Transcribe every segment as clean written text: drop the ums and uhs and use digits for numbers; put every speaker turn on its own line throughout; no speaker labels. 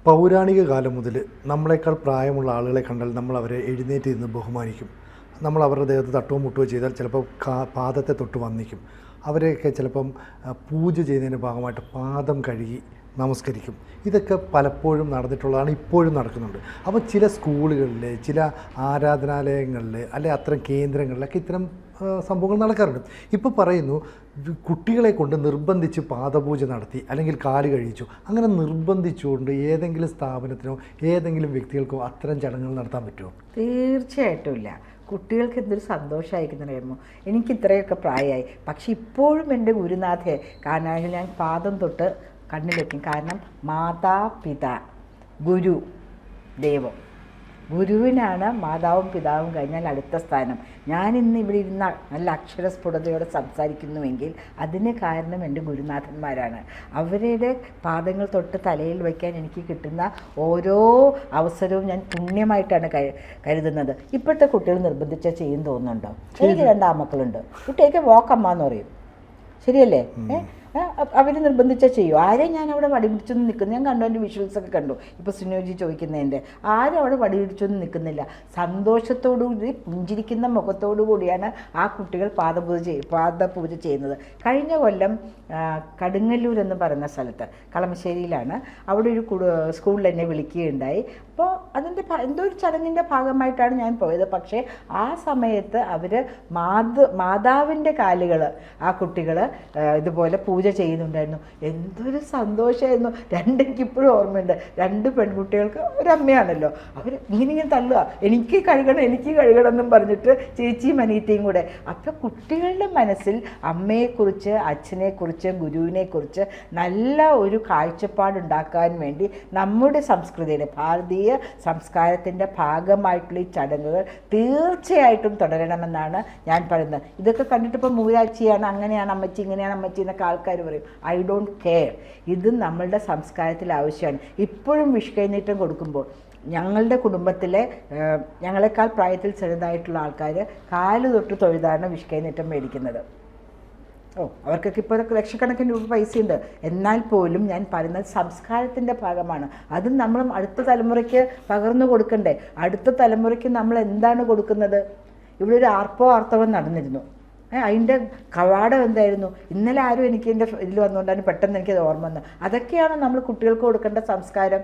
പൗരാണിക കാലം മുതൽ നമ്മളെക്കാൾ പ്രായമുള്ള ആളുകളെ കണ്ടാൽ നമ്മൾ അവരെ എഴുന്നേറ്റ് നിന്ന് ബഹുമാനിക്കും. നമ്മൾ അവരുടെ ദേഹത്ത് തട്ടുകയോ മുട്ടുകയോ ചെയ്താൽ ചിലപ്പോൾ പാദത്തെ തൊട്ട് വന്ദിക്കും. അവരെയൊക്കെ ചിലപ്പം പൂജ ചെയ്യുന്നതിൻ്റെ ഭാഗമായിട്ട് പാദം കഴുകി നമസ്കരിക്കും. ഇതൊക്കെ പലപ്പോഴും നടന്നിട്ടുള്ളതാണ്, ഇപ്പോഴും നടക്കുന്നുണ്ട്. അപ്പോൾ ചില സ്കൂളുകളിൽ, ചില ആരാധനാലയങ്ങളിൽ, അല്ലെ അത്തരം കേന്ദ്രങ്ങളിലൊക്കെ ഇത്തരം സംഭവങ്ങൾ നടക്കാറുണ്ട്. ഇപ്പോൾ പറയുന്നു കുട്ടികളെ കൊണ്ട് നിർബന്ധിച്ച് പാദപൂജ നടത്തി അല്ലെങ്കിൽ കാല് കഴിച്ചു, അങ്ങനെ നിർബന്ധിച്ചുകൊണ്ട് ഏതെങ്കിലും സ്ഥാപനത്തിനോ ഏതെങ്കിലും വ്യക്തികൾക്കോ അത്തരം ചടങ്ങുകൾ നടത്താൻ പറ്റുമോ?
തീർച്ചയായിട്ടും ഇല്ല. കുട്ടികൾക്ക് എന്തൊരു സന്തോഷമായിരിക്കുന്നറിയുമോ, എനിക്ക് ഇത്രയൊക്കെ പ്രായമായി, പക്ഷെ ഇപ്പോഴും എൻ്റെ ഗുരുനാഥയെ കാരണം ഞാൻ പാദം തൊട്ട് കണ്ണിൽ വയ്ക്കും. കാരണം മാതാപിതാ ഗുരു ദൈവം, ഗുരുവിനാണ് മാതാവും പിതാവും കഴിഞ്ഞാൽ അടുത്ത സ്ഥാനം. ഞാനിന്ന് ഇവിടെ ഇരുന്ന നല്ല അക്ഷരസ്ഫുടതയോടെ സംസാരിക്കുന്നുവെങ്കിൽ അതിന് കാരണം എൻ്റെ ഗുരുനാഥന്മാരാണ്. അവരുടെ പാദങ്ങൾ തൊട്ട് തലയിൽ വയ്ക്കാൻ എനിക്ക് കിട്ടുന്ന ഓരോ അവസരവും ഞാൻ പുണ്യമായിട്ടാണ് കരുതുന്നത്. ഇപ്പോഴത്തെ കുട്ടികൾ നിർബന്ധിച്ചാൽ ചെയ്യും തോന്നുന്നുണ്ടോ? എനിക്ക് 2 ആമക്കളുണ്ട്. കുട്ടിയൊക്കെ വോക്കമ്മ എന്ന് പറയും, ശരിയല്ലേ? അവർ നിർബന്ധിച്ചാൽ ചെയ്യും. ആരെയും ഞാൻ അവിടെ വടി പിടിച്ചൊന്നും നിൽക്കുന്നു, ഞാൻ കണ്ടു, എൻ്റെ വിഷ്വൽസൊക്കെ കണ്ടു. ഇപ്പോൾ സിനോജി ചോദിക്കുന്നതിൻ്റെ ആരും അവിടെ വടി പിടിച്ചൊന്നും നിൽക്കുന്നില്ല. സന്തോഷത്തോടുകൂടി പുഞ്ചിരിക്കുന്ന മുഖത്തോടു കൂടിയാണ് ആ കുട്ടികൾ പാദപൂജ ചെയ്യുന്നത്. കഴിഞ്ഞ കൊല്ലം കടുങ്ങല്ലൂർ എന്ന് പറയുന്ന സ്ഥലത്ത്, കളമശ്ശേരിയിലാണ്, അവിടെ ഒരു സ്കൂളിൽ എന്നെ വിളിക്കുകയുണ്ടായി. അപ്പോൾ അതിൻ്റെ എന്തോ ഒരു ചടങ്ങിൻ്റെ ഭാഗമായിട്ടാണ് ഞാൻ പോയത്. പക്ഷേ ആ സമയത്ത് അവർ മാതാവിൻ്റെ കാലുകൾ ആ കുട്ടികൾ ഇതുപോലെ പൂജ ചെയ്യുന്നുണ്ടായിരുന്നു. എന്തൊരു സന്തോഷമായിരുന്നു. എനിക്കിപ്പോഴും ഓർമ്മയുണ്ട്. 2 പെൺകുട്ടികൾക്ക് ഒരമ്മയാണല്ലോ, അവർ ഇങ്ങനെ തള്ളുക, എനിക്ക് കഴുകണം എന്നും പറഞ്ഞിട്ട് ചേച്ചിയും അനിയത്തിയും കൂടെ. അപ്പം കുട്ടികളുടെ മനസ്സിൽ അമ്മയെക്കുറിച്ച്, അച്ഛനെക്കുറിച്ച്, ഗുരുവിനെക്കുറിച്ച് നല്ല ഒരു കാഴ്ചപ്പാടുണ്ടാക്കാൻ വേണ്ടി നമ്മുടെ സംസ്കൃതിയുടെ, ഭാരതീയ സംസ്കാരത്തിൻ്റെ ഭാഗമായിട്ടുള്ള ഈ ചടങ്ങുകൾ തീർച്ചയായിട്ടും തുടരണമെന്നാണ് ഞാൻ പറയുന്നത്. ഇതൊക്കെ കണ്ടിട്ടിപ്പോൾ മൂരാഴ്ചയാണ്, അങ്ങനെയാണ് അമ്മച്ചി, ഇങ്ങനെയാണ് അമ്മച്ചി എന്നൊക്കെ ആൾക്കാർ പറയും. I don't care. ഇത് നമ്മളുടെ സംസ്കാരത്തിൽ ആവശ്യമാണ്. ഇപ്പോഴും വിഷുക്കൈനീട്ടം കൊടുക്കുമ്പോൾ ഞങ്ങളുടെ കുടുംബത്തിലെ ഞങ്ങളെക്കാൾ പ്രായത്തിൽ ചെറുതായിട്ടുള്ള ആൾക്കാർ കാല് തൊട്ട് തൊഴുതാണ് വിഷുക്കൈനീട്ടം മേടിക്കുന്നത്. അവർക്കൊക്കെ ഇപ്പോൾ ലക്ഷക്കണക്കിന് രൂപ പൈസയുണ്ട്. എന്നാൽ പോലും ഞാൻ പറയുന്നത് സംസ്കാരത്തിൻ്റെ ഭാഗമാണ്. അതും നമ്മൾ അടുത്ത തലമുറയ്ക്ക് പകർന്നു കൊടുക്കണ്ടേ? അടുത്ത തലമുറയ്ക്ക് നമ്മൾ എന്താണ് കൊടുക്കുന്നത്? ഇവിടെ ഒരു ആർത്തവം നടന്നിരുന്നു. അതിൻ്റെ കവാടം എന്തായിരുന്നു? ഇന്നലെ ആരും എനിക്ക് എൻ്റെ ഇതിൽ വന്നുകൊണ്ടാണ് പെട്ടെന്ന് എനിക്കത് ഓർമ്മ വന്നത്. അതൊക്കെയാണ് നമ്മൾ കുട്ടികൾക്ക് കൊടുക്കേണ്ട സംസ്കാരം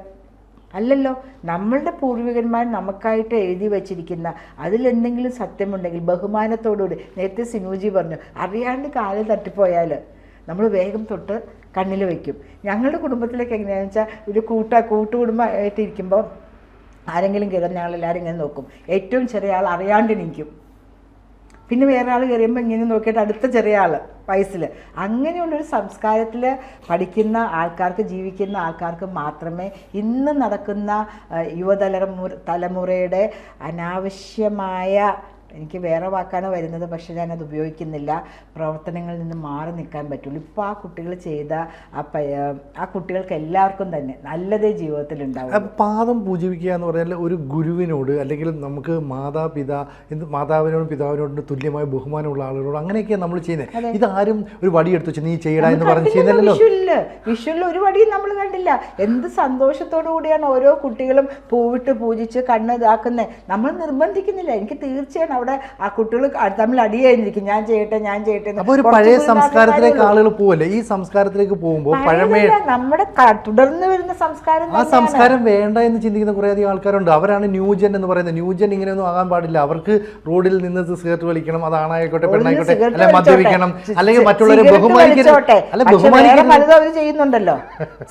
അല്ലല്ലോ. നമ്മളുടെ പൂർവികന്മാർ നമുക്കായിട്ട് എഴുതി വച്ചിരിക്കുന്ന അതിലെന്തെങ്കിലും സത്യമുണ്ടെങ്കിൽ ബഹുമാനത്തോടുകൂടി, നേരത്തെ സിനൂജി പറഞ്ഞു, അറിയാണ്ട് കാലിൽ തട്ടിപ്പോയാൽ നമ്മൾ വേഗം തൊട്ട് കണ്ണിൽ വയ്ക്കും. ഞങ്ങളുടെ കുടുംബത്തിലേക്ക് എങ്ങനെയാണെന്ന് വെച്ചാൽ ഒരു കൂട്ടുകുടുംബമായിട്ടിരിക്കുമ്പോൾ ആരെങ്കിലും കയറും, ഞങ്ങളെല്ലാവരും ഇങ്ങനെ നോക്കും. ഏറ്റവും ചെറിയ ആൾ അറിയാണ്ട് നിൽക്കും. പിന്നെ വേറെ ആൾ കയറിയുമ്പോൾ ഇങ്ങനെ നോക്കിയിട്ട് അടുത്ത ചെറിയ ആൾ വയസ്സിൽ. അങ്ങനെയുള്ളൊരു സംസ്കാരത്തിൽ പഠിക്കുന്ന ആൾക്കാർക്ക്, ജീവിക്കുന്ന ആൾക്കാർക്ക് മാത്രമേ ഇന്ന് നടക്കുന്ന തലമുറയുടെ അനാവശ്യമായ, എനിക്ക് വേറെ വാക്കാണ് വരുന്നത് പക്ഷേ ഞാനത് ഉപയോഗിക്കുന്നില്ല, പ്രവർത്തനങ്ങളിൽ നിന്ന് മാറി നിൽക്കാൻ പറ്റുള്ളൂ. ഇപ്പോൾ ആ കുട്ടികൾ ചെയ്ത ആ കുട്ടികൾക്ക് എല്ലാവർക്കും തന്നെ നല്ലതേ ജീവിതത്തിൽ ഉണ്ടാവും.
പാദം പൂജിക്കുക എന്ന് പറഞ്ഞാൽ ഒരു ഗുരുവിനോട്, അല്ലെങ്കിൽ നമുക്ക് മാതാവിനോടും പിതാവിനോടും തുല്യമായ ബഹുമാനമുള്ള ആളുകളോട് അങ്ങനെയൊക്കെയാണ് നമ്മൾ ചെയ്യുന്നത്. ഇതാരും ഒരു വടി എടുത്തു വെച്ച് നീ ചെയ്യടാ എന്ന് പറഞ്ഞ് ചെയ്യുന്നില്ലല്ലോ.
വിഷുവിൽ ഒരു വടിയും നമ്മൾ കണ്ടില്ല. എന്ത് സന്തോഷത്തോടു കൂടിയാണ് ഓരോ കുട്ടികളും പൂവിട്ട് പൂജിച്ച് കണ്ണ് ഇതാക്കുന്നത്. നമ്മൾ നിർബന്ധിക്കുന്നില്ല. എനിക്ക് തീർച്ചയായും അവിടെ ആ കുട്ടികൾ തമ്മിൽ അടിയായിരിക്കും, ഞാൻ ചെയ്യട്ടെ.
അപ്പോൾ ഒരു പഴയ സംസ്കാരത്തിലേക്ക് ആളുകൾ പോവല്ലേ? ഈ സംസ്കാരത്തിലേക്ക് പോകുമ്പോൾ പഴമേ
നമ്മുടെ തുടർന്ന് വരുന്ന സംസ്കാരം,
ആ സംസ്കാരം വേണ്ട എന്ന് ചിന്തിക്കുന്ന കുറേയധികം ആൾക്കാരുണ്ട്. അവരാണ് ന്യൂജൻ എന്ന് പറയുന്നത്. ന്യൂജൻ ഇങ്ങനെയൊന്നും ആകാൻ പാടില്ല. അവർക്ക് റോഡിൽ നിന്ന് സിഗരറ്റ് വലിക്കണം, അത് ആണായിക്കോട്ടെ പെണ്ണായിക്കോട്ടെ, അല്ലെ മദ്യപിക്കണം, അല്ലെങ്കിൽ മറ്റുള്ളവരെ
പലതും അവർ ചെയ്യുന്നുണ്ടല്ലോ.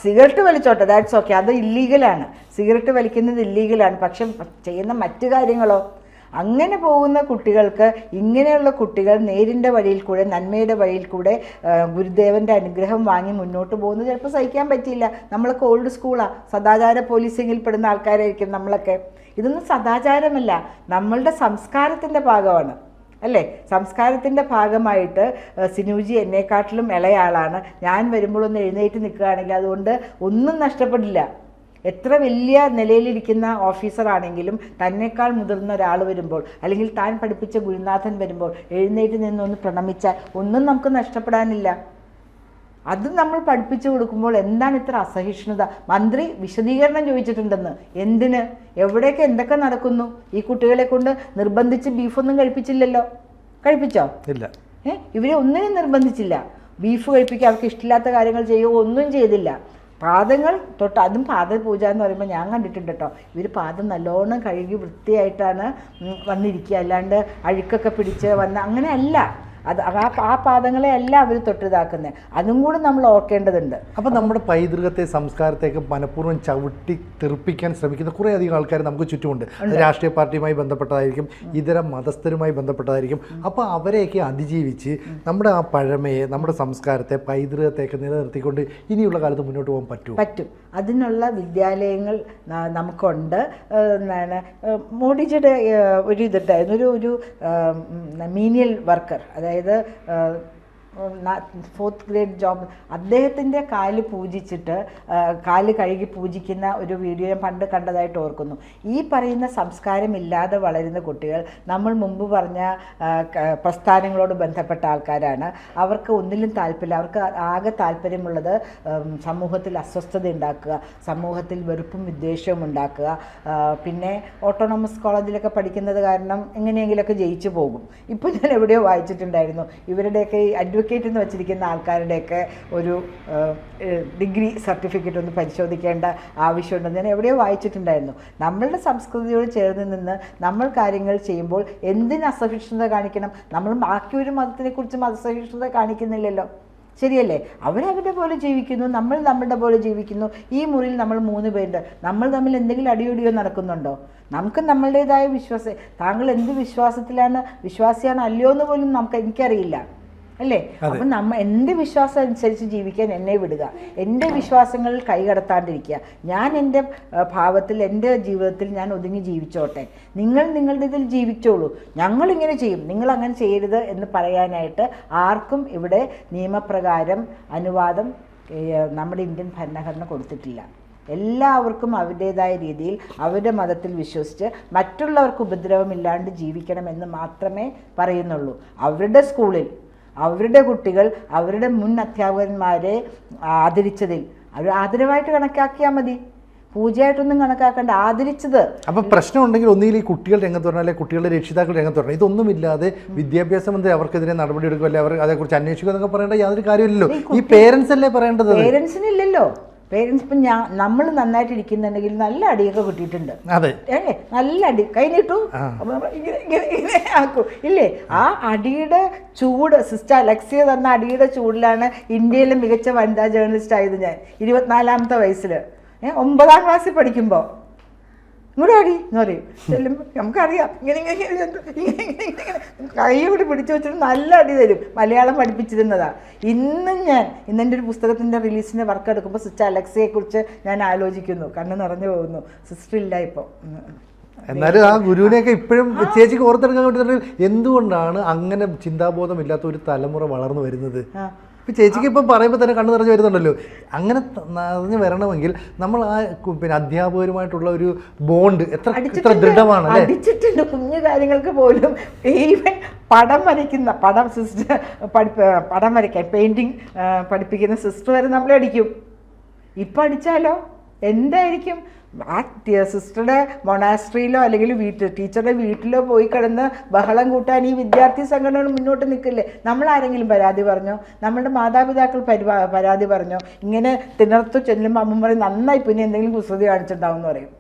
സിഗരറ്റ് വലിച്ചോട്ടെ, ദാറ്റ്സ് ഓക്കെ, അത് ഇല്ലീഗലാണ്. സിഗരറ്റ് വലിക്കുന്നത് ഇല്ലീഗലാണ്. പക്ഷെ ചെയ്യുന്ന മറ്റു കാര്യങ്ങളോ? അങ്ങനെ പോകുന്ന കുട്ടികൾക്ക്, ഇങ്ങനെയുള്ള കുട്ടികൾ നേരിൻ്റെ വഴിയിൽ കൂടെ, നന്മയുടെ വഴിയിൽ കൂടെ ഗുരുദേവൻ്റെ അനുഗ്രഹം വാങ്ങി മുന്നോട്ട് പോകുന്നത് ചിലപ്പോൾ സഹിക്കാൻ പറ്റിയില്ല. നമ്മളൊക്കെ ഓൾഡ് സ്കൂളാണ്, സദാചാര പോലീസിങ്ങിൽ പെടുന്ന ആൾക്കാരായിരിക്കും നമ്മളൊക്കെ. ഇതൊന്നും സദാചാരമല്ല, നമ്മളുടെ സംസ്കാരത്തിൻ്റെ ഭാഗമാണ്, അല്ലേ? സംസ്കാരത്തിൻ്റെ ഭാഗമായിട്ട് സിനൂജി എന്നെക്കാട്ടിലും ഇളയാളാണ്. ഞാൻ വരുമ്പോഴൊന്ന് എഴുന്നേറ്റ് നിൽക്കുകയാണെങ്കിൽ അതുകൊണ്ട് ഒന്നും നഷ്ടപ്പെടില്ല. എത്ര വലിയ നിലയിലിരിക്കുന്ന ഓഫീസറാണെങ്കിലും തന്നെക്കാൾ മുതിർന്ന ഒരാൾ വരുമ്പോൾ, അല്ലെങ്കിൽ താൻ പഠിപ്പിച്ച ഗുരുനാഥൻ വരുമ്പോൾ എഴുന്നേറ്റ് നിന്നൊന്ന് പ്രണമിച്ചാൽ ഒന്നും നമുക്ക് നഷ്ടപ്പെടാനില്ല. അത് നമ്മൾ പഠിപ്പിച്ചു കൊടുക്കുമ്പോൾ എന്താണ് ഇത്ര അസഹിഷ്ണുത? മന്ത്രി വിശദീകരണം ചോദിച്ചിട്ടുണ്ടെന്ന്. എന്തിന്? എവിടെയൊക്കെ എന്തൊക്കെ നടക്കുന്നു? ഈ കുട്ടികളെ കൊണ്ട് നിർബന്ധിച്ച് ബീഫൊന്നും കഴിപ്പിച്ചില്ലല്ലോ. കഴിപ്പിച്ചോ?
ഇല്ല.
ഇവരെ ഒന്നിനും നിർബന്ധിച്ചില്ല. ബീഫ് കഴിപ്പിക്കുക, അവർക്ക് ഇഷ്ടമില്ലാത്ത കാര്യങ്ങൾ ചെയ്യുകയോ ഒന്നും ചെയ്തില്ല. പാദങ്ങൾ തൊട്ട്, അതും പാദപൂജ എന്ന് പറയുമ്പോൾ ഞാൻ കണ്ടിട്ടുണ്ട് കേട്ടോ, ഇവർ പാദം നല്ലോണം കഴുകി വൃത്തിയായിട്ടാണ് വന്നിരിക്കുക, അല്ലാണ്ട് അഴുക്കൊക്കെ പിടിച്ച് വന്ന് അങ്ങനെയല്ല. അത് ആ പാദങ്ങളെ അല്ല അവർ തൊട്ടിതാക്കുന്നത്. അതും കൂടി നമ്മൾ ഓർക്കേണ്ടതുണ്ട്.
അപ്പം നമ്മുടെ പൈതൃകത്തെ, സംസ്കാരത്തെയൊക്കെ മനഃപൂർവ്വം ചവിട്ടി തെറിപ്പിക്കാൻ ശ്രമിക്കുന്ന കുറേ അധികം ആൾക്കാർ നമുക്ക് ചുറ്റുമുണ്ട്. രാഷ്ട്രീയ പാർട്ടിയുമായി ബന്ധപ്പെട്ടതായിരിക്കും, ഇതര മതസ്ഥരുമായി ബന്ധപ്പെട്ടതായിരിക്കും. അപ്പോൾ അവരെയൊക്കെ അതിജീവിച്ച് നമ്മുടെ ആ പഴമയെ, നമ്മുടെ സംസ്കാരത്തെ, പൈതൃകത്തെയൊക്കെ നിലനിർത്തിക്കൊണ്ട് ഇനിയുള്ള കാലത്ത് മുന്നോട്ട് പോകാൻ പറ്റും.
അതിനുള്ള വിദ്യാലയങ്ങൾ നമുക്കുണ്ട്. മോഡിജിയുടെ ഒരു ഇതുണ്ടായിരുന്നു, ഒരു മീനിയൽ വർക്കർ, അതായത് 4th ഗ്രേഡ് ജോബ്, അദ്ദേഹത്തിൻ്റെ കാല് പൂജിച്ചിട്ട്, കാല് കഴുകി പൂജിക്കുന്ന ഒരു വീഡിയോ ഞാൻ പണ്ട് കണ്ടതായിട്ട് ഓർക്കുന്നു. ഈ പറയുന്ന സംസ്കാരമില്ലാതെ വളരുന്ന കുട്ടികൾ, നമ്മൾ മുമ്പ് പറഞ്ഞ പ്രസ്ഥാനങ്ങളോട് ബന്ധപ്പെട്ട ആൾക്കാരാണ്. അവർക്ക് ഒന്നിലും താല്പര്യമില്ല. അവർക്ക് ആകെ താല്പര്യമുള്ളത് സമൂഹത്തിൽ അസ്വസ്ഥത ഉണ്ടാക്കുക, സമൂഹത്തിൽ വെറുപ്പും വിദ്വേഷവും ഉണ്ടാക്കുക. പിന്നെ ഓട്ടോണമസ് കോളേജിലൊക്കെ പഠിക്കുന്നത് കാരണം എങ്ങനെയെങ്കിലുമൊക്കെ ജയിച്ചു പോകും. ഇപ്പോൾ ഞാൻ എവിടെയോ വായിച്ചിട്ടുണ്ടായിരുന്നു, ഇവരുടെയൊക്കെ അഡ്വക്കേറ്റ് എന്ന് വെച്ചിരിക്കുന്ന ആൾക്കാരുടെയൊക്കെ ഒരു ഡിഗ്രി സർട്ടിഫിക്കറ്റ് ഒന്ന് പരിശോധിക്കേണ്ട ആവശ്യമുണ്ടെന്ന് ഞാൻ എവിടെയോ വായിച്ചിട്ടുണ്ടായിരുന്നു. നമ്മളുടെ സംസ്കൃതിയോട് ചേർന്ന് നിന്ന് നമ്മൾ കാര്യങ്ങൾ ചെയ്യുമ്പോൾ എന്തിന് അസഹിഷ്ണുത കാണിക്കണം? നമ്മൾ ബാക്കി ഒരു മതത്തിനെക്കുറിച്ചും അസഹിഷ്ണുത കാണിക്കുന്നില്ലല്ലോ. ശരിയല്ലേ? അവരവരുടെ പോലെ ജീവിക്കുന്നു, നമ്മൾ നമ്മളുടെ പോലെ ജീവിക്കുന്നു. ഈ മുറിയിൽ നമ്മൾ 3 പേരുണ്ട്. നമ്മൾ തമ്മിൽ എന്തെങ്കിലും അടിയൊടിയോ നടക്കുന്നുണ്ടോ? നമുക്ക് നമ്മളുടേതായ വിശ്വാസം, താങ്കൾ എന്ത് വിശ്വാസത്തിലാണ്, വിശ്വാസിയാണ് അല്ലയോ എന്ന് പോലും എനിക്കറിയില്ല, അല്ലേ? അപ്പം എൻ്റെ വിശ്വാസം അനുസരിച്ച് ജീവിക്കാൻ എന്നെ വിടുക, എൻ്റെ വിശ്വാസങ്ങളിൽ കൈകടത്താണ്ടിരിക്കുക. ഞാൻ എൻ്റെ ഭാവത്തിൽ, എൻ്റെ ജീവിതത്തിൽ ഞാൻ ഒതുങ്ങി ജീവിച്ചോട്ടെ, നിങ്ങൾ നിങ്ങളുടെ ഇതിൽ ജീവിച്ചോളൂ, ഞങ്ങളിങ്ങനെ ചെയ്യും, നിങ്ങൾ അങ്ങനെ ചെയ്യരുത് എന്ന് പറയാനായിട്ട് ആർക്കും ഇവിടെ നിയമപ്രകാരം അനുവാദം നമ്മുടെ ഇന്ത്യൻ ഭരണഘടന കൊടുത്തിട്ടില്ല. എല്ലാവർക്കും അവരുടേതായ രീതിയിൽ അവരുടെ മതത്തിൽ വിശ്വസിച്ച് മറ്റുള്ളവർക്ക് ഉപദ്രവമില്ലാണ്ട് ജീവിക്കണമെന്ന് മാത്രമേ പറയുന്നുള്ളൂ. അവരുടെ സ്കൂളിൽ അവരുടെ കുട്ടികൾ അവരുടെ മുൻ അധ്യാപകന്മാരെ ആദരിച്ചതിൽ അവർ ആദരവായിട്ട് കണക്കാക്കിയാൽ മതി, പൂജയായിട്ടൊന്നും കണക്കാക്കേണ്ട. ആദരിച്ചത്.
അപ്പം പ്രശ്നം ഉണ്ടെങ്കിൽ ഒന്നുകിൽ ഈ കുട്ടികൾ രംഗത്ത് വരണം, അല്ലെങ്കിൽ കുട്ടികളുടെ രക്ഷിതാക്കൾ രംഗത്ത് വരണം. ഇതൊന്നുമില്ലാതെ വിദ്യാഭ്യാസ മന്ത്രി അവർക്കെതിരെ നടപടി എടുക്കുക, അല്ലെങ്കിൽ അവർ അതേക്കുറിച്ച് അന്വേഷിക്കുക എന്നൊക്കെ പറയേണ്ട യാതൊരു കാര്യമില്ലല്ലോ. ഈ പേരൻസ് അല്ലേ പറയേണ്ടത്?
പേരൻസിനില്ലല്ലോ. പേരൻസ് ഇപ്പം നമ്മൾ നന്നായിട്ട് ഇരിക്കുന്നുണ്ടെങ്കിൽ നല്ല അടിയൊക്കെ കിട്ടിയിട്ടുണ്ട്.
അതെ,
നല്ല അടി കഴിഞ്ഞിട്ടു ഇങ്ങനെ ആക്കും ഇല്ലേ? ആ അടിയുടെ ചൂട്, സിസ്റ്റർ അലക്സിയ തന്ന അടിയുടെ ചൂടിലാണ് ഇന്ത്യയിലെ മികച്ച വനിതാ ജേർണലിസ്റ്റ് ആയത് ഞാൻ 24ാമത്തെ വയസ്സിൽ, 9ാം ക്ലാസ്സിൽ പഠിക്കുമ്പോൾ. ഇങ്ങോട്ട് അടി എന്ന് പറയും. ചെല്ലുമ്പോൾ നമുക്കറിയാം ഇങ്ങനെ കൈയോട് പിടിച്ചു വെച്ചിട്ട് നല്ല അടി തരും. മലയാളം പഠിപ്പിച്ചിരുന്നതാ. ഇന്നെൻ്റെ ഒരു പുസ്തകത്തിൻ്റെ റിലീസിൻ്റെ വർക്ക് എടുക്കുമ്പോൾ സിസ്റ്റർ അലക്സിയെക്കുറിച്ച് ഞാൻ ആലോചിക്കുന്നു, കണ്ണ് നിറഞ്ഞു പോകുന്നു. സിസ്റ്റർ ഇല്ല ഇപ്പോൾ.
എന്നാലും ആ ഗുരുവിനെയൊക്കെ ഇപ്പോഴും ചേച്ചിക്ക് ഓർത്തെടുക്കാൻ വേണ്ടി എന്തുകൊണ്ടാണ് അങ്ങനെ ചിന്താബോധമില്ലാത്ത ഒരു തലമുറ വളർന്നു വരുന്നത്? ഇപ്പം ചേച്ചിക്ക് ഇപ്പം പറയുമ്പോൾ തന്നെ കണ്ണു നിറഞ്ഞു വരുന്നുണ്ടല്ലോ. അങ്ങനെ നിറഞ്ഞു വരണമെങ്കിൽ നമ്മൾ ആ പിന്നെ അധ്യാപകരുമായിട്ടുള്ള ഒരു ബോണ്ട് എത്ര ദൃഢമാണ്.
അടിച്ചിട്ടുണ്ട് കുഞ്ഞു കാര്യങ്ങൾക്ക് പോലും. ഈവൻ പടം വരയ്ക്കാൻ പെയിൻറ്റിങ് പഠിപ്പിക്കുന്ന സിസ്റ്റർ വരെ നമ്മളെ അടിക്കും. ഇപ്പം അടിച്ചാലോ എന്തായിരിക്കും? ആ സിസ്റ്ററുടെ മൊണാസ്ട്രിയിലോ അല്ലെങ്കിൽ ടീച്ചറുടെ വീട്ടിലോ പോയി കിടന്ന് ബഹളം കൂട്ടാൻ ഈ വിദ്യാർത്ഥി സംഘടനകൾ മുന്നോട്ട് നിൽക്കില്ലേ? നമ്മളാരെങ്കിലും പരാതി പറഞ്ഞോ? നമ്മളുടെ മാതാപിതാക്കൾ പരാതി പറഞ്ഞോ? ഇങ്ങനെ തിണർത്തു ചെല്ലുമ്പോൾ അമ്മ പറയും നന്നായി, പിന്നെ എന്തെങ്കിലും കുസൃതി കാണിച്ചിട്ടുണ്ടാവും എന്ന് പറയും,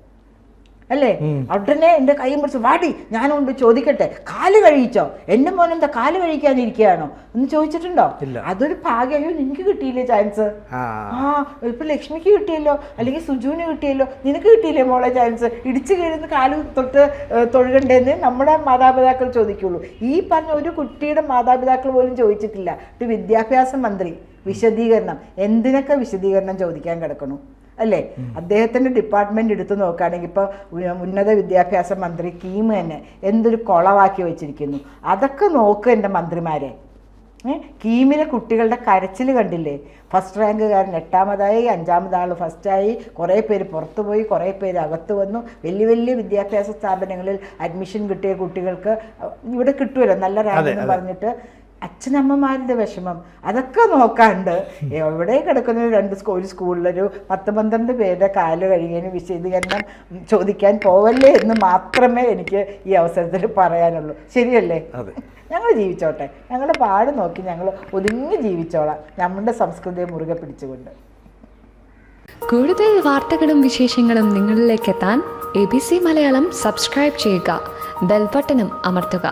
അല്ലേ? ഉടനെ എൻ്റെ കൈയും പിടിച്ച് വാടി, ഞാനുണ്ട് ചോദിക്കട്ടെ, കാല് കഴിച്ചോ? എൻ്റെ മോൻ എന്താ കാല് കഴിക്കാനിരിക്കുകയാണോ എന്ന് ചോദിച്ചിട്ടുണ്ടോ? അതൊരു ഭാഗ്യമോ, എനിക്ക് കിട്ടിയില്ലേ ചാൻസ്? ഇപ്പൊ ലക്ഷ്മിക്ക് കിട്ടിയല്ലോ, അല്ലെങ്കിൽ സുജുവിന് കിട്ടിയല്ലോ, നിനക്ക് കിട്ടിയില്ലേ മോളെ ചാൻസ്? ഇടിച്ചു കയറുന്ന കാല് തൊട്ട് തൊഴുകണ്ടേന്ന് നമ്മുടെ മാതാപിതാക്കൾ ചോദിക്കുള്ളൂ. ഈ പറഞ്ഞ ഒരു കുട്ടിയുടെ മാതാപിതാക്കൾ പോലും ചോദിച്ചിട്ടില്ല. ഒരു വിദ്യാഭ്യാസ മന്ത്രി വിശദീകരണം, എന്തിനൊക്കെ വിശദീകരണം ചോദിക്കാൻ കിടക്കണു, അല്ലേ? അദ്ദേഹത്തിൻ്റെ ഡിപ്പാർട്ട്മെൻറ്റ് എടുത്ത് നോക്കുകയാണെങ്കിൽ ഇപ്പോൾ ഉന്നത വിദ്യാഭ്യാസ മന്ത്രി കീം തന്നെ എന്തൊരു കുളവാക്കി വെച്ചിരിക്കുന്നു. അതൊക്കെ നോക്കുക എൻ്റെ മന്ത്രിമാരെ. കീമിലെ കുട്ടികളുടെ കരച്ചിൽ കണ്ടില്ലേ? ഫസ്റ്റ് റാങ്കുകാരൻ 8ാമതായി, 5ാമതാൾ ഫസ്റ്റായി, കുറേ പേര് പുറത്തു പോയി, കുറേ പേര് അകത്ത് വന്നു. വലിയ വലിയ വിദ്യാഭ്യാസ സ്ഥാപനങ്ങളിൽ അഡ്മിഷൻ കിട്ടിയ കുട്ടികൾക്ക് ഇവിടെ കിട്ടുമല്ലോ നല്ല റാങ്ക് എന്ന് പറഞ്ഞിട്ട് അച്ഛനമ്മമാരുടെ വിഷമം അതൊക്കെ നോക്കാണ്ട് എവിടെ കിടക്കുന്ന ഒരു സ്കൂളിലൊരു 10-12 പേരുടെ കാല് കഴുകിയതിന് വിശദീകരണം ചോദിക്കാൻ പോവല്ലേ എന്ന് മാത്രമേ എനിക്ക് ഈ അവസരത്തിൽ പറയാനുള്ളൂ. ശരിയല്ലേ? ഞങ്ങൾ ജീവിച്ചോട്ടെ, ഞങ്ങളുടെ പാട് നോക്കി ഞങ്ങൾ ഒതുങ്ങി ജീവിച്ചോളാം, നമ്മുടെ സംസ്കൃതിയെ മുറുകെ പിടിച്ചുകൊണ്ട്.
കൂടുതൽ വാർത്തകളും വിശേഷങ്ങളും നിങ്ങളിലേക്ക് എത്താൻ ABC മലയാളം സബ്സ്ക്രൈബ് ചെയ്യുക, ബെൽ ബട്ടണും അമർത്തുക.